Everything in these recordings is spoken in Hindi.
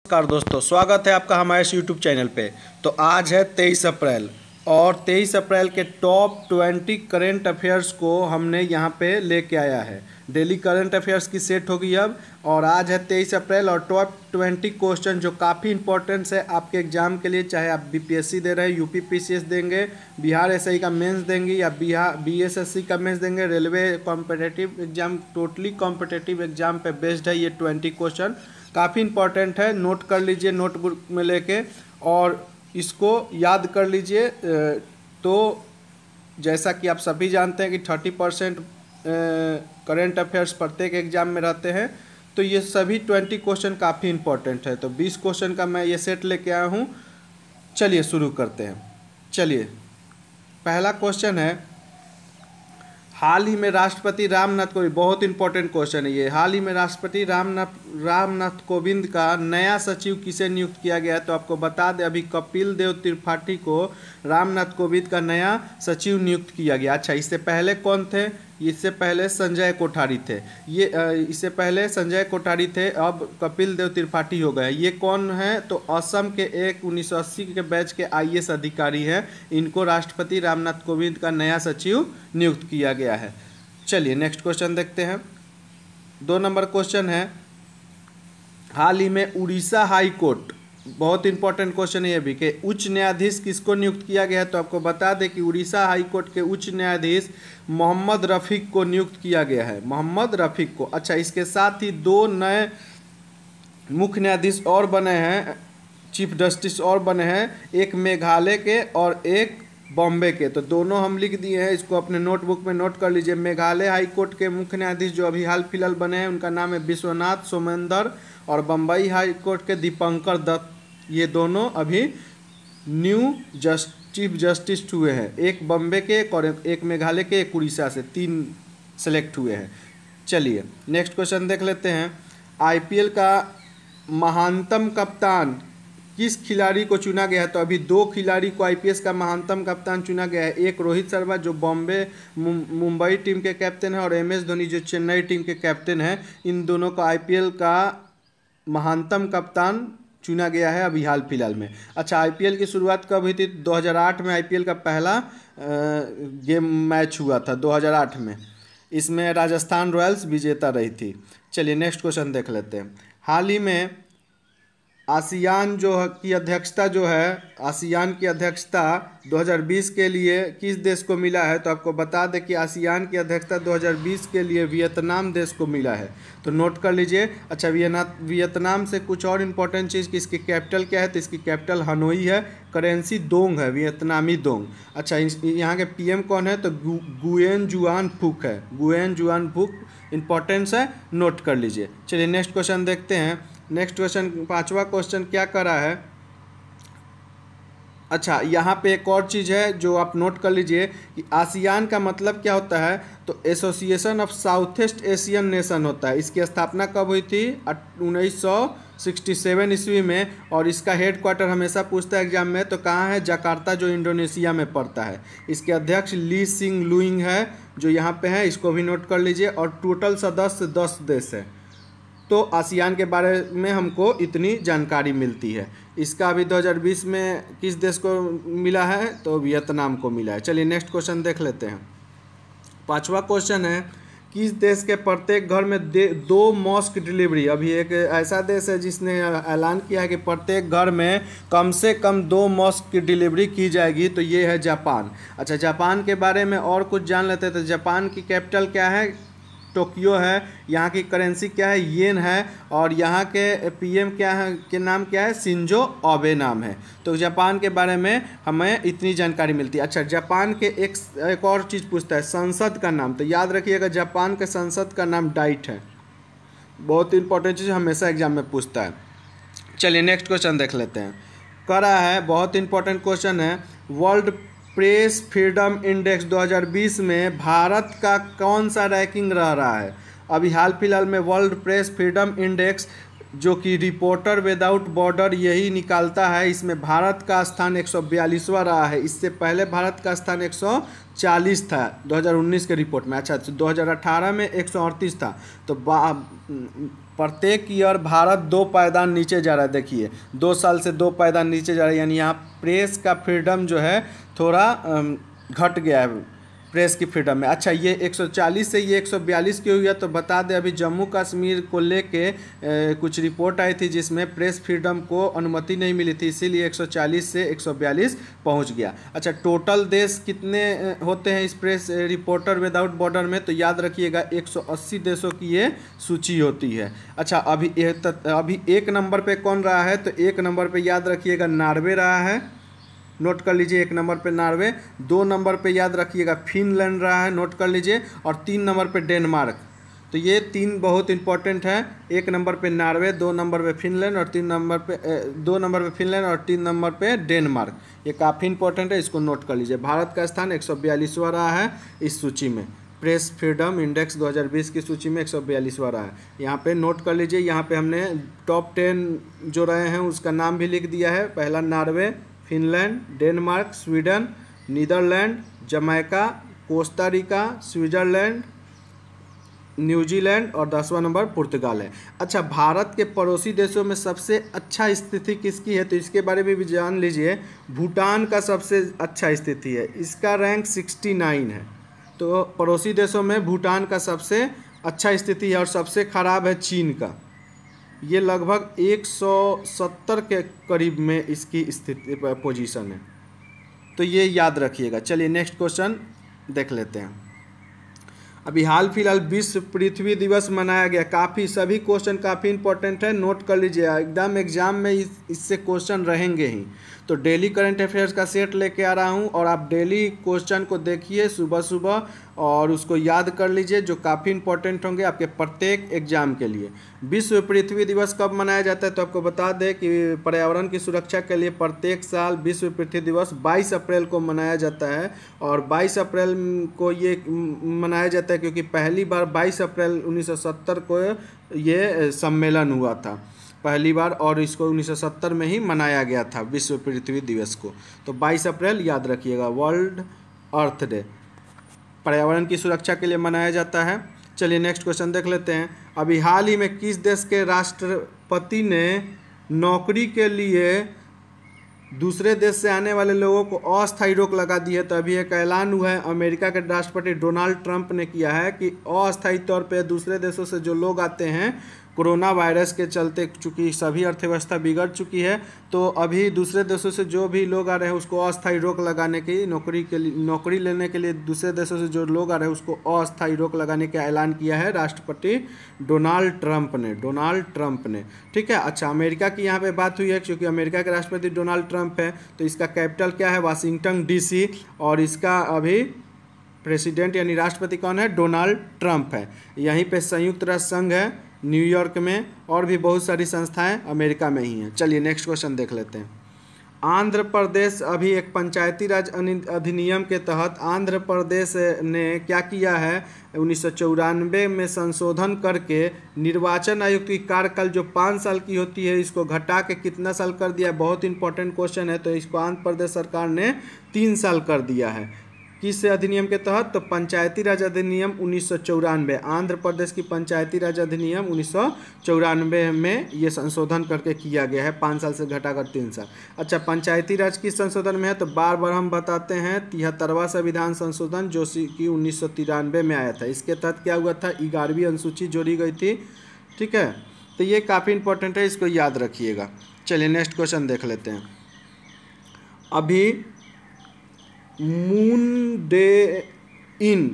नमस्कार दोस्तों, स्वागत है आपका हमारे इस यूट्यूब चैनल पे। तो आज है 23 अप्रैल और 23 अप्रैल के टॉप 20 करंट अफेयर्स को हमने यहाँ पे लेके आया है। डेली करंट अफेयर्स की सेट होगी अब, और आज है 23 अप्रैल और टॉप 20 क्वेश्चन जो काफ़ी इंपॉर्टेंट है आपके एग्जाम के लिए, चाहे आप बीपीएससी दे रहे हैं, यूपी पीसीएस देंगे, बिहार एसआई का मेंस देंगे या बीएसएससी का मेंस देंगे, railway competitive exam, totally competitive exam पे बेस्ड है ये 20 क्वेश्चन। काफ़ी इंपॉर्टेंट है, नोट कर लीजिए नोटबुक में लेके और इसको याद कर लीजिए। तो जैसा कि आप सभी जानते हैं कि 30% करंट अफेयर्स प्रत्येक एग्जाम में रहते हैं, तो ये सभी 20 क्वेश्चन काफ़ी इंपॉर्टेंट है। तो 20 क्वेश्चन का मैं ये सेट लेके आया हूँ। चलिए शुरू करते हैं। चलिए, पहला क्वेश्चन है, हाल ही में राष्ट्रपति रामनाथ कोविंद, बहुत इंपॉर्टेंट क्वेश्चन है ये, हाल ही में राष्ट्रपति रामनाथ कोविंद का नया सचिव किसे नियुक्त किया गया है? तो आपको बता दें, अभी कपिल देव त्रिपाठी को रामनाथ कोविंद का नया सचिव नियुक्त किया गया। अच्छा, इससे पहले कौन थे? इससे पहले संजय कोठारी थे। इससे पहले संजय कोठारी थे, अब कपिल देव त्रिपाठी हो गए। ये कौन है? तो असम के एक 1980 के बैच के आईएएस अधिकारी हैं। इनको राष्ट्रपति रामनाथ कोविंद का नया सचिव नियुक्त किया गया है। चलिए नेक्स्ट क्वेश्चन देखते हैं। 2 नंबर क्वेश्चन है, हाल ही में उड़ीसा हाई कोर्ट, बहुत इंपॉर्टेंट क्वेश्चन है ये भी, कि उच्च न्यायाधीश किसको नियुक्त किया गया है? तो आपको बता दें कि उड़ीसा हाई कोर्ट के उच्च न्यायाधीश मोहम्मद रफ़ीक को नियुक्त किया गया है, मोहम्मद रफ़ीक को। अच्छा, इसके साथ ही 2 नए मुख्य न्यायाधीश और बने हैं, चीफ जस्टिस और बने हैं, एक मेघालय के और एक बॉम्बे के। तो दोनों हम लिख दिए हैं, इसको अपने नोटबुक में नोट कर लीजिए। मेघालय हाई कोर्ट के मुख्य न्यायाधीश जो अभी हाल फिलहाल बने हैं उनका नाम है विश्वनाथ सोमेंदर, और बम्बई हाई कोर्ट के दीपंकर दत्त। ये दोनों अभी न्यू चीफ जस्टिस हुए हैं, एक बम्बे के और एक मेघालय के, एक उड़ीसा से, 3 सेलेक्ट हुए हैं। चलिए नेक्स्ट क्वेश्चन देख लेते हैं। आईपीएल का महानतम कप्तान किस खिलाड़ी को चुना गया है? तो अभी 2 खिलाड़ी को आईपीएल का महानतम कप्तान चुना गया है। एक रोहित शर्मा जो मुंबई टीम के कैप्टन है, और एमएस धोनी जो चेन्नई टीम के कैप्टन है। इन दोनों को आईपीएल का महानतम कप्तान चुना गया है अभी हाल फिलहाल में। अच्छा, आईपीएल की शुरुआत कब हुई थी? 2008 में आईपीएल का पहला गेम मैच हुआ था 2008 में। इसमें राजस्थान रॉयल्स विजेता रही थी। चलिए नेक्स्ट क्वेश्चन देख लेते हैं। हाल ही में आसियान की अध्यक्षता जो है, आसियान की अध्यक्षता 2020 के लिए किस देश को मिला है? तो आपको बता दें कि आसियान की अध्यक्षता 2020 के लिए वियतनाम देश को मिला है। तो नोट कर लीजिए। अच्छा, वियतनाम से कुछ और इम्पोर्टेंट चीज़ कि इसकी कैपिटल क्या है? तो इसकी कैपिटल हनोई है, करेंसी दोंग है, वियतनामी दोंग। अच्छा, यहाँ के पीएम कौन है? तो गुयेन जुआन फुक है, गुयेन जुआन फुक इंपॉर्टेंस है, नोट कर लीजिए। चलिए नेक्स्ट क्वेश्चन देखते हैं। नेक्स्ट क्वेश्चन, 5वां क्वेश्चन क्या करा है? अच्छा, यहाँ पे एक और चीज़ है जो आप नोट कर लीजिए कि आसियान का मतलब क्या होता है? तो association of south east Asian nation होता है। इसकी स्थापना कब हुई थी? 1967 ईस्वी में, और इसका हेड क्वार्टर हमेशा पूछता है एग्जाम में, तो कहाँ है? जकार्ता, जो इंडोनेशिया में पड़ता है। इसके अध्यक्ष ली सिंग लुइंग है जो यहाँ पे है, इसको भी नोट कर लीजिए। और टोटल सदस्य 10 देश है। तो आसियान के बारे में हमको इतनी जानकारी मिलती है। इसका अभी 2020 में किस देश को मिला है? तो वियतनाम को मिला है। चलिए नेक्स्ट क्वेश्चन देख लेते हैं। 5वां क्वेश्चन है, किस देश के प्रत्येक घर में 2 मॉस्क डिलीवरी? अभी एक ऐसा देश है जिसने ऐलान किया है कि प्रत्येक घर में कम से कम 2 मॉस्क की डिलीवरी की जाएगी, तो ये है जापान। अच्छा, जापान के बारे में और कुछ जान लेते हैं। तो जापान की कैपिटल क्या है? टोक्यो है। यहाँ की करेंसी क्या है? येन है। और यहाँ के पीएम क्या है, के नाम क्या है? शिंजो आबे नाम है। तो जापान के बारे में हमें इतनी जानकारी मिलती है। अच्छा, जापान के एक और चीज़ पूछता है, संसद का नाम। तो याद रखिएगा, जापान के संसद का नाम डाइट है। बहुत इंपॉर्टेंट चीज़, हमेशा एग्जाम में पूछता है। चलिए नेक्स्ट क्वेश्चन देख लेते हैं। करा है, बहुत इंपॉर्टेंट क्वेश्चन है, वर्ल्ड प्रेस फ्रीडम इंडेक्स 2020 में भारत का कौन सा रैंकिंग रह रहा है? अभी हाल फिलहाल में वर्ल्ड प्रेस फ्रीडम इंडेक्स जो कि रिपोर्टर विदाउट बॉर्डर यही निकालता है, इसमें भारत का स्थान 142वां रहा है। इससे पहले भारत का स्थान 140 था 2019 के रिपोर्ट में। अच्छा, 2018 में 138 था। तो प्रत्येक ईयर भारत 2 पायदान नीचे जा रहा है। देखिए 2 साल से 2 पायदान नीचे जा रहा है, यानी यहाँ प्रेस का फ्रीडम जो है थोड़ा घट गया है प्रेस की फ्रीडम में। अच्छा, ये 140 से ये 142 क्यों हुआ, तो बता दें अभी जम्मू कश्मीर को लेके कुछ रिपोर्ट आई थी जिसमें प्रेस फ्रीडम को अनुमति नहीं मिली थी, इसीलिए 140 से 142 पहुंच गया। अच्छा, टोटल देश कितने होते हैं इस प्रेस रिपोर्टर विदाउट बॉर्डर में, तो याद रखिएगा 180 देशों की ये सूची होती है। अच्छा, अभी 1 नंबर पे कौन रहा है, तो 1 नंबर पे याद रखिएगा नॉर्वे रहा है, नोट कर लीजिए। 1 नंबर पे नॉर्वे, 2 नंबर पे याद रखिएगा फिनलैंड रहा है, नोट कर लीजिए, और 3 नंबर पे डेनमार्क। तो ये 3 बहुत इंपॉर्टेंट है। 1 नंबर पे नॉर्वे, 2 नंबर पे फिनलैंड और 2 नंबर पे फिनलैंड और 3 नंबर पे डेनमार्क। ये काफ़ी इंपॉर्टेंट है, इसको नोट कर लीजिए। भारत का स्थान 142वां रहा है इस सूची में, प्रेस फ्रीडम इंडेक्स 2020 की सूची में 142वां रहा है। यहाँ पे नोट कर लीजिए। यहाँ पे हमने टॉप 10 जो रहे हैं उसका नाम भी लिख दिया है। पहला Norway, Finland, Denmark, Sweden, Netherland, Jamaica, Costa Rica, Switzerland, New Zealand और 10वां नंबर पुर्तगाल है। अच्छा, भारत के पड़ोसी देशों में सबसे अच्छा स्थिति किसकी है, तो इसके बारे में भी जान लीजिए। भूटान का सबसे अच्छा स्थिति है, इसका रैंक 69 है। तो पड़ोसी देशों में भूटान का सबसे अच्छा स्थिति है और सबसे खराब है चीन का। ये लगभग 170 के करीब में इसकी स्थिति पोजीशन है, तो ये याद रखिएगा। चलिए नेक्स्ट क्वेश्चन देख लेते हैं। अभी हाल फिलहाल विश्व पृथ्वी दिवस मनाया गया। सभी क्वेश्चन काफ़ी इंपॉर्टेंट है, नोट कर लीजिए, एकदम एग्जाम में इससे क्वेश्चन रहेंगे ही। तो डेली करंट अफेयर्स का सेट लेके आ रहा हूँ और आप डेली क्वेश्चन को देखिए सुबह सुबह और उसको याद कर लीजिए, जो काफ़ी इंपॉर्टेंट होंगे आपके प्रत्येक एग्जाम के लिए। विश्व पृथ्वी दिवस कब मनाया जाता है, तो आपको बता दें कि पर्यावरण की सुरक्षा के लिए प्रत्येक साल विश्व पृथ्वी दिवस 22 अप्रैल को मनाया जाता है। और 22 अप्रैल को ये मनाया जाता है क्योंकि पहली बार 22 अप्रैल 1970 को ये सम्मेलन हुआ था पहली बार, और इसको 1970 में ही मनाया गया था विश्व पृथ्वी दिवस को। तो 22 अप्रैल याद रखिएगा, वर्ल्ड अर्थ डे, पर्यावरण की सुरक्षा के लिए मनाया जाता है। चलिए नेक्स्ट क्वेश्चन देख लेते हैं। अभी हाल ही में किस देश के राष्ट्रपति ने नौकरी के लिए दूसरे देश से आने वाले लोगों को अस्थायी रोक लगा दी है, तो अभी एक ऐलान हुआ है अमेरिका के राष्ट्रपति डोनाल्ड ट्रंप ने किया है कि अस्थायी तौर पे दूसरे देशों से जो लोग आते हैं कोरोना वायरस के चलते, चूँकि सभी अर्थव्यवस्था बिगड़ चुकी है, तो अभी दूसरे देशों से जो भी लोग आ रहे हैं उसको अस्थायी रोक लगाने की, नौकरी लेने के लिए दूसरे देशों से जो लोग आ रहे हैं उसको अस्थायी रोक लगाने का ऐलान किया है राष्ट्रपति डोनाल्ड ट्रंप ने। ठीक है। अच्छा, अमेरिका की यहाँ पे बात हुई है क्योंकि अमेरिका के राष्ट्रपति डोनाल्ड ट्रंप है, तो इसका कैपिटल क्या है, वाशिंगटन DC, और इसका अभी प्रेसिडेंट यानी राष्ट्रपति कौन है, डोनाल्ड ट्रंप है। यहीं पे संयुक्त राष्ट्र संघ है न्यूयॉर्क में, और भी बहुत सारी संस्थाएं अमेरिका में ही हैं। चलिए नेक्स्ट क्वेश्चन देख लेते हैं। आंध्र प्रदेश अभी एक पंचायती राज अधिनियम के तहत आंध्र प्रदेश ने क्या किया है, 1994 में संशोधन करके निर्वाचन आयुक्त की कार्यकाल जो 5 साल की होती है इसको घटा के कितना साल कर दिया है, बहुत इंपॉर्टेंट क्वेश्चन है। तो इसको आंध्र प्रदेश सरकार ने 3 साल कर दिया है। किस अधिनियम के तहत, तो पंचायती राज अधिनियम 1994, आंध्र प्रदेश की पंचायती राज अधिनियम 1994 में ये संशोधन करके किया गया है, 5 साल से घटाकर 3 साल। अच्छा, पंचायती राज किस संशोधन में है, तो बार बार हम बताते हैं 73वां संविधान संशोधन जो कि 1993 में आया था। इसके तहत क्या हुआ था, 11वीं अनुसूची जोड़ी गई थी। ठीक है, तो ये काफ़ी इंपॉर्टेंट है, इसको याद रखिएगा। चलिए नेक्स्ट क्वेश्चन देख लेते हैं। अभी मून डे इन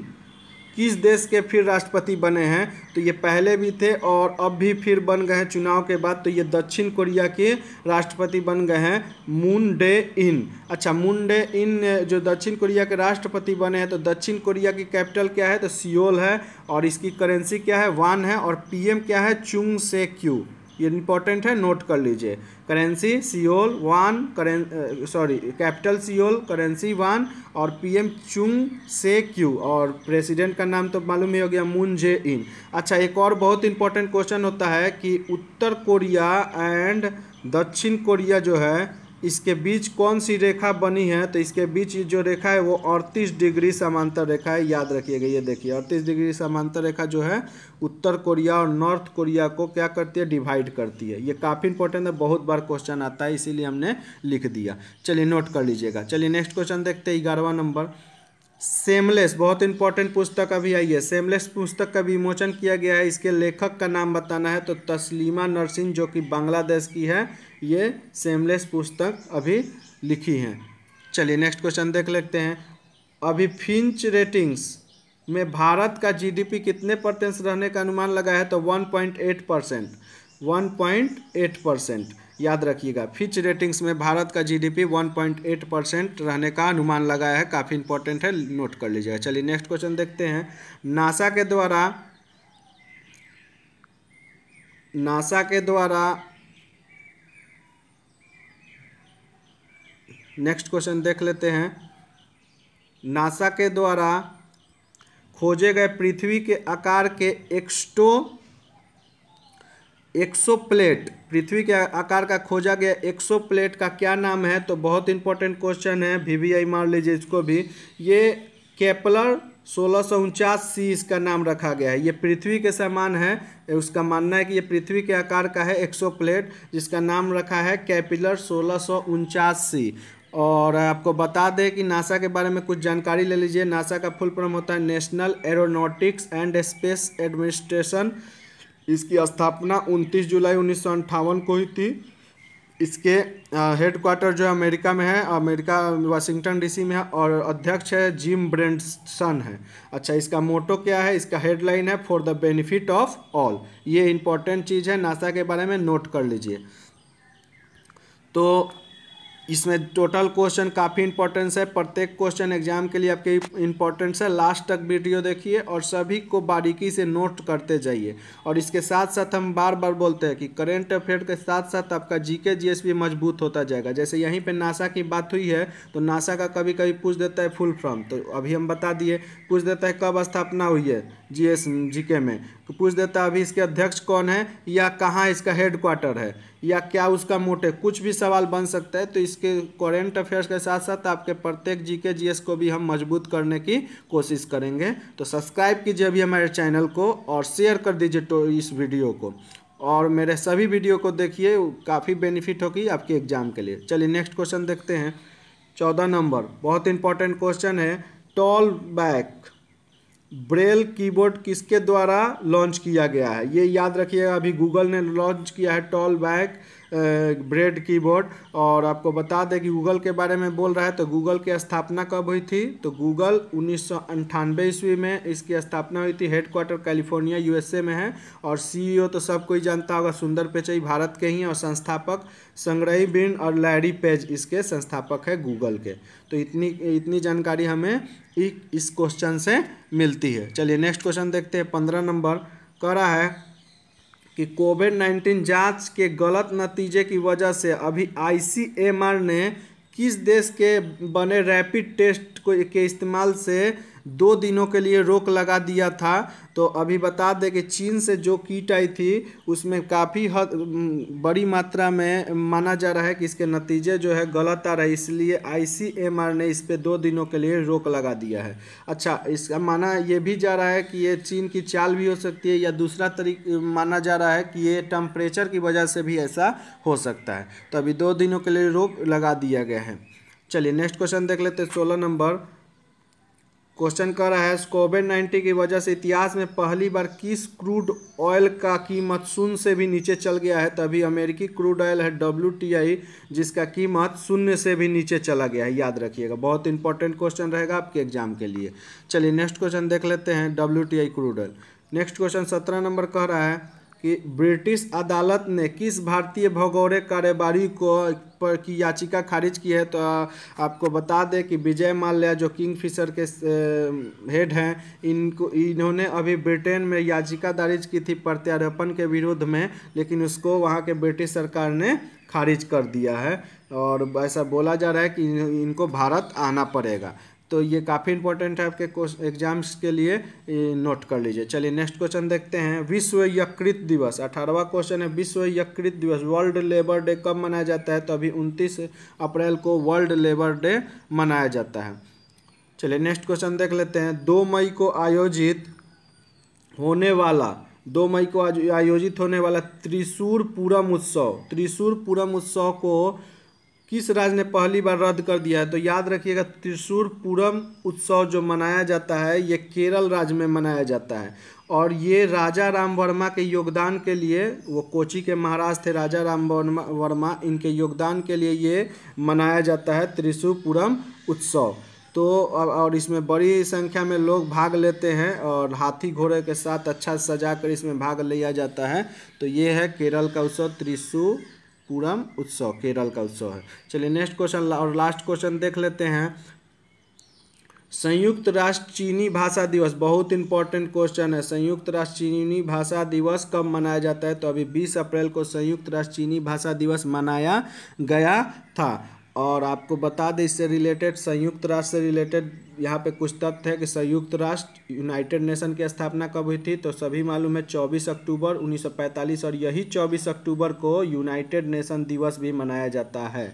किस देश के फिर राष्ट्रपति बने हैं, तो ये पहले भी थे और अब भी फिर बन गए हैं चुनाव के बाद, तो ये दक्षिण कोरिया के राष्ट्रपति बन गए हैं, मून डे इन। अच्छा, मून डे इन जो दक्षिण कोरिया के राष्ट्रपति बने हैं, तो दक्षिण कोरिया की कैपिटल क्या है, तो सियोल है, और इसकी करेंसी क्या है, वान है, और पीएम क्या है, चुंग से क्यू। ये इंपॉर्टेंट है, नोट कर लीजिए। करेंसी सियोल, वान कैपिटल सियोल, करेंसी वान, और पीएम चुंग से क्यू, और प्रेसिडेंट का नाम तो मालूम ही हो गया, मून जे इन। अच्छा, एक और बहुत इंपॉर्टेंट क्वेश्चन होता है कि उत्तर कोरिया एंड दक्षिण कोरिया जो है इसके बीच कौन सी रेखा बनी है, तो इसके बीच जो रेखा है वो 38 डिग्री समांतर रेखा है, याद रखिएगा। ये देखिए 38 डिग्री समांतर रेखा जो है उत्तर कोरिया और नॉर्थ कोरिया को क्या करती है, डिवाइड करती है। ये काफ़ी इंपॉर्टेंट है, बहुत बार क्वेश्चन आता है, इसीलिए हमने लिख दिया। चलिए नोट कर लीजिएगा। चलिए नेक्स्ट क्वेश्चन देखते हैं, 11वां नंबर। सेमलेस, बहुत इंपॉर्टेंट पुस्तक अभी आई है। सेमलेस पुस्तक का विमोचन किया गया है, इसके लेखक का नाम बताना है। तो तस्लीमा नरसिन जो कि बांग्लादेश की है, ये सेमलेस पुस्तक अभी लिखी हैं। चलिए नेक्स्ट क्वेश्चन देख लेते हैं। अभी फिंच रेटिंग्स में भारत का जीडीपी कितने % रहने का अनुमान लगा है, तो 1.8%। 1.8% याद रखिएगा। फिच रेटिंग्स में भारत का जीडीपी 1.8% रहने का अनुमान लगाया है, काफ़ी इंपॉर्टेंट है, नोट कर लीजिएगा। चलिए नेक्स्ट क्वेश्चन देखते हैं। नासा के द्वारा नेक्स्ट क्वेश्चन देख लेते हैं। नासा के द्वारा खोजे गए पृथ्वी के आकार के एक्सोप्लेट, पृथ्वी के आकार का खोजा गया एक्सोप्लेट का क्या नाम है, तो बहुत इंपॉर्टेंट क्वेश्चन है, VVI मार लीजिए इसको भी। ये केपलर 1649c इसका नाम रखा गया है। ये पृथ्वी के समान है, उसका मानना है कि ये पृथ्वी के आकार का है एक्सोप्लेट, जिसका नाम रखा है केपलर 1649c। और आपको बता दें कि नासा के बारे में कुछ जानकारी ले लीजिए। नासा का फुल फॉर्म होता है national aeronautics and space administration. इसकी स्थापना 29 जुलाई 1958 को हुई थी। इसके हेडक्वार्टर जो है अमेरिका में है, अमेरिका वाशिंगटन DC में है, और अध्यक्ष है जिम ब्रेंसन है। अच्छा, इसका मोटो क्या है, इसका हेडलाइन है for the benefit of all. ये इंपॉर्टेंट चीज़ है, नासा के बारे में नोट कर लीजिए। तो इसमें टोटल क्वेश्चन काफ़ी इंपॉर्टेंस है, प्रत्येक क्वेश्चन एग्जाम के लिए आपके इंपॉर्टेंस है। लास्ट तक वीडियो देखिए और सभी को बारीकी से नोट करते जाइए। और इसके साथ साथ हम बार बार बोलते हैं कि करंट अफेयर के साथ साथ आपका GK GS भी मजबूत होता जाएगा। जैसे यहीं पे नासा की बात हुई है, तो नासा का कभी कभी पूछ देता है फुल फॉर्म, तो अभी हम बता दिए। पूछ देता है कब स्थापना हुई है GK में, तो पूछ देता है अभी इसके अध्यक्ष कौन है, या कहाँ इसका हेडक्वार्टर है, या क्या उसका मोटे, कुछ भी सवाल बन सकता है। तो इसके करंट अफेयर्स के साथ साथ आपके प्रत्येक GK GS को भी हम मजबूत करने की कोशिश करेंगे। तो सब्सक्राइब कीजिए अभी हमारे चैनल को और शेयर कर दीजिए तो इस वीडियो को, और मेरे सभी वीडियो को देखिए, काफ़ी बेनिफिट होगी आपके एग्जाम के लिए। चलिए नेक्स्ट क्वेश्चन देखते हैं। 14 नंबर, बहुत इंपॉर्टेंट क्वेश्चन है। टॉल बैक ब्रेल कीबोर्ड किसके द्वारा लॉन्च किया गया है, ये याद रखिएगा। अभी गूगल ने लॉन्च किया है टॉल बैक ब्रेड कीबोर्ड। और आपको बता दें कि गूगल के बारे में बोल रहा है, तो गूगल की स्थापना कब हुई थी, तो गूगल 1998 ईस्वी में इसकी स्थापना हुई थी। हेडक्वार्टर कैलिफोर्निया USA में है। और CEO तो सब कोई जानता होगा, सुंदर पिचई भारत के ही हैं। और संस्थापक संग्रही बिन और लैरी पेज इसके संस्थापक है गूगल के। तो इतनी जानकारी हमें इस क्वेश्चन से मिलती है। चलिए नेक्स्ट क्वेश्चन देखते हैं। 15 नंबर कह रहा है कि कोविड-19 जांच के गलत नतीजे की वजह से अभी ICMR ने किस देश के बने रैपिड टेस्ट के इस्तेमाल से 2 दिनों के लिए रोक लगा दिया था। तो अभी बता दें कि चीन से जो किट आई थी उसमें काफ़ी बड़ी मात्रा में माना जा रहा है कि इसके नतीजे जो है गलत आ रहे हैं, इसलिए ICMR ने इस पे 2 दिनों के लिए रोक लगा दिया है। अच्छा, इसका माना ये भी जा रहा है कि ये चीन की चाल भी हो सकती है, या दूसरा तरीका माना जा रहा है कि ये टेम्परेचर की वजह से भी ऐसा हो सकता है। तो अभी 2 दिनों के लिए रोक लगा दिया गया है। चलिए नेक्स्ट क्वेश्चन देख लेते हैं। 16 नंबर क्वेश्चन कर रहा है, कोविड-19 की वजह से इतिहास में पहली बार किस क्रूड ऑयल का कीमत शून्य से भी नीचे चल गया है। तभी अमेरिकी क्रूड ऑयल है WTI, जिसका कीमत शून्य से भी नीचे चला गया है, याद रखिएगा। बहुत इंपॉर्टेंट क्वेश्चन रहेगा आपके एग्जाम के लिए। चलिए नेक्स्ट क्वेश्चन देख लेते हैं। WTI crude oil. Next question 17 number कह रहा है कि ब्रिटिश अदालत ने किस भारतीय भौगोलिक कारोबारी पर की याचिका खारिज की है। तो आपको बता दें कि विजय माल्या जो किंगफिशर के हेड हैं, इन्होंने अभी ब्रिटेन में याचिका दर्ज की थी प्रत्यारोपण के विरोध में, लेकिन उसको वहाँ के ब्रिटिश सरकार ने खारिज कर दिया है। और ऐसा बोला जा रहा है कि इनको भारत आना पड़ेगा। तो ये काफ़ी इंपॉर्टेंट है आपके एग्जाम्स के लिए, नोट कर लीजिए। चलिए नेक्स्ट क्वेश्चन देखते हैं। विश्व यकृत दिवस, 18वां क्वेश्चन है। विश्व यकृत दिवस, वर्ल्ड लेबर डे कब मनाया जाता है? तो अभी 29 अप्रैल को वर्ल्ड लेबर डे मनाया जाता है। चलिए नेक्स्ट क्वेश्चन देख लेते हैं। 2 मई को आयोजित होने वाला त्रिशूर पूरम उत्सव को किस राज्य ने पहली बार रद्द कर दिया है? तो याद रखिएगा, त्रिशूर पूरम उत्सव जो मनाया जाता है ये केरल राज्य में मनाया जाता है, और ये राजा राम वर्मा के योगदान के लिए, वो कोची के महाराज थे राजा राम वर्मा, इनके योगदान के लिए ये मनाया जाता है त्रिशूर पूरम उत्सव। तो और इसमें बड़ी संख्या में लोग भाग लेते हैं और हाथी घोड़े के साथ अच्छा सजा कर इसमें भाग लिया जाता है। तो ये है केरल का उत्सव, त्रिशूर पूरम उत्सव केरल का उत्सव है। चलिए नेक्स्ट क्वेश्चन और लास्ट क्वेश्चन देख लेते हैं। संयुक्त राष्ट्र चीनी भाषा दिवस, बहुत इंपॉर्टेंट क्वेश्चन है। संयुक्त राष्ट्र चीनी भाषा दिवस कब मनाया जाता है? तो अभी 20 अप्रैल को संयुक्त राष्ट्र चीनी भाषा दिवस मनाया गया था। और आपको बता दें इससे रिलेटेड, संयुक्त राष्ट्र से रिलेटेड यहाँ पे कुछ तथ्य है कि संयुक्त राष्ट्र यूनाइटेड नेशन की स्थापना कब हुई थी? तो सभी मालूम है 24 अक्टूबर 1945, और यही 24 अक्टूबर को यूनाइटेड नेशन दिवस भी मनाया जाता है,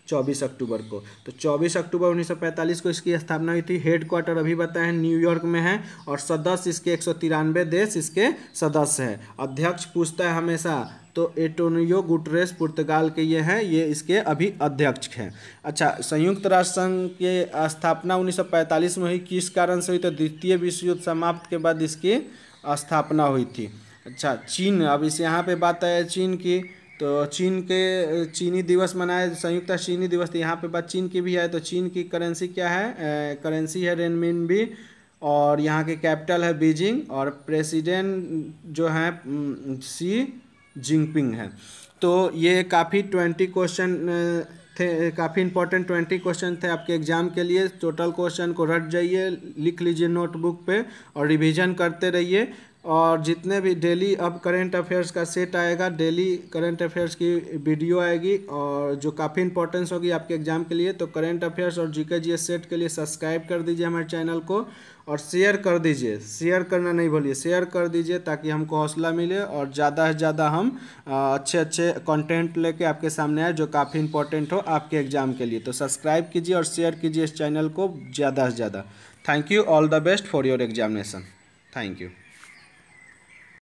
24 अक्टूबर को। तो 24 अक्टूबर 1945 को इसकी स्थापना हुई थी। हेडक्वार्टर अभी बताए हैं न्यूयॉर्क में है, और सदस्य इसके 193 देश इसके सदस्य हैं। अध्यक्ष पूछता है हमेशा, तो एंटोनियो गुटरेस पुर्तगाल के ये हैं, ये इसके अभी अध्यक्ष हैं। अच्छा, संयुक्त राष्ट्र संघ की स्थापना 1945 में हुई, किस कारण से हुई? तो द्वितीय विश्व युद्ध समाप्त के बाद इसकी स्थापना हुई थी। अच्छा, चीन, अब इस यहाँ पे बात है चीन की, तो चीन के चीनी दिवस मनाए, संयुक्त राष्ट्र चीनी दिवस, तो यहाँ पे बात चीन की भी है। तो चीन की करेंसी क्या है? करेंसी है रेनमिनबी, और यहाँ की कैपिटल है बीजिंग, और प्रेसिडेंट जो हैं शी जिनपिंग है। तो ये काफ़ी 20 क्वेश्चन थे, काफ़ी इंपॉर्टेंट 20 क्वेश्चन थे आपके एग्जाम के लिए। टोटल क्वेश्चन को रट जाइए, लिख लीजिए नोटबुक पे, और रिवीजन करते रहिए। और जितने भी डेली अब करंट अफेयर्स का सेट आएगा, डेली करंट अफेयर्स की वीडियो आएगी, और जो काफ़ी इंपॉर्टेंस होगी आपके एग्जाम के लिए। तो करंट अफेयर्स और जीके जीएस सेट के लिए सब्सक्राइब कर दीजिए हमारे चैनल को, और शेयर कर दीजिए, शेयर करना नहीं भूलिए, शेयर कर दीजिए ताकि हमको हौसला मिले और ज़्यादा से ज़्यादा हम अच्छे अच्छे कंटेंट लेके आपके सामने आए जो काफ़ी इंपॉर्टेंट हो आपके एग्जाम के लिए। तो सब्सक्राइब कीजिए और शेयर कीजिए इस चैनल को ज़्यादा से ज़्यादा। Thank you, all the best for your examination. Thank you.